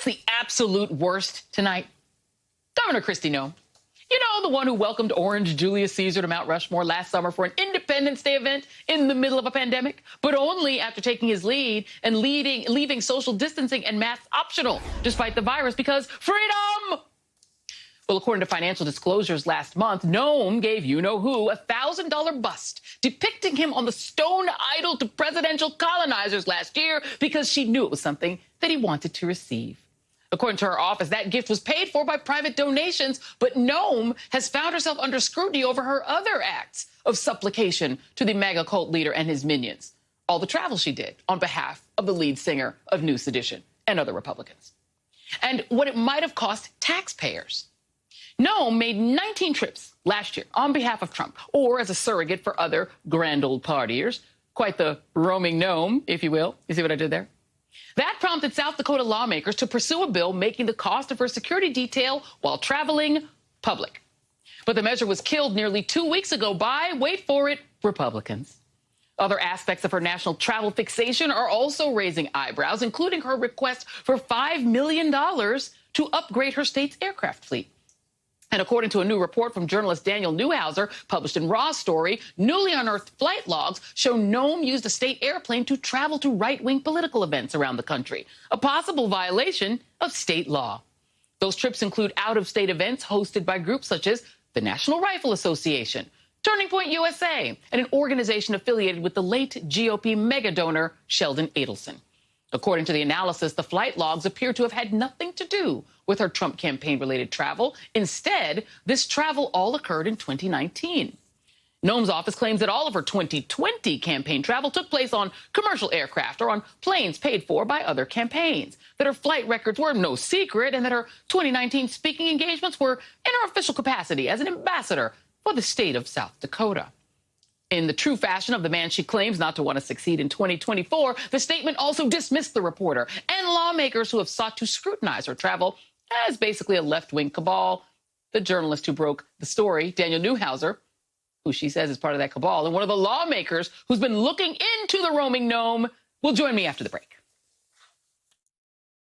the absolute worst tonight? Governor Kristi Noem. You know, the one who welcomed Orange Julius Caesar to Mount Rushmore last summer for an Independence Day event in the middle of a pandemic, but only after taking his lead and leaving social distancing and masks optional despite the virus because freedom! Well, according to financial disclosures last month, Noem gave you-know-who a $1,000 bust depicting him on the stone idol to presidential colonizers last year because she knew it was something that he wanted to receive. According to her office, that gift was paid for by private donations, but Noem has found herself under scrutiny over her other acts of supplication to the MAGA cult leader and his minions. All the travel she did on behalf of the lead singer of New Sedition and other Republicans. And what it might have cost taxpayers. Noem made 19 trips last year on behalf of Trump, or as a surrogate for other grand old partiers. Quite the roaming Noem, if you will. You see what I did there? That prompted South Dakota lawmakers to pursue a bill making the cost of her security detail while traveling public. But the measure was killed nearly 2 weeks ago by, wait for it, Republicans. Other aspects of her national travel fixation are also raising eyebrows, including her request for $5 million to upgrade her state's aircraft fleet. And according to a new report from journalist Daniel Newhauser, published in Raw's Story, newly unearthed flight logs show Noem used a state airplane to travel to right-wing political events around the country, a possible violation of state law. Those trips include out-of-state events hosted by groups such as the National Rifle Association, Turning Point USA, and an organization affiliated with the late GOP mega-donor Sheldon Adelson. According to the analysis, the flight logs appear to have had nothing to do with her Trump campaign-related travel. Instead, this travel all occurred in 2019. Noem's office claims that all of her 2020 campaign travel took place on commercial aircraft or on planes paid for by other campaigns, that her flight records were no secret, and that her 2019 speaking engagements were in her official capacity as an ambassador for the state of South Dakota. In the true fashion of the man she claims not to want to succeed in 2024, the statement also dismissed the reporter and lawmakers who have sought to scrutinize her travel as basically a left-wing cabal. The journalist who broke the story, Daniel Newhauser, who she says is part of that cabal, and one of the lawmakers who's been looking into the roaming Noem, will join me after the break.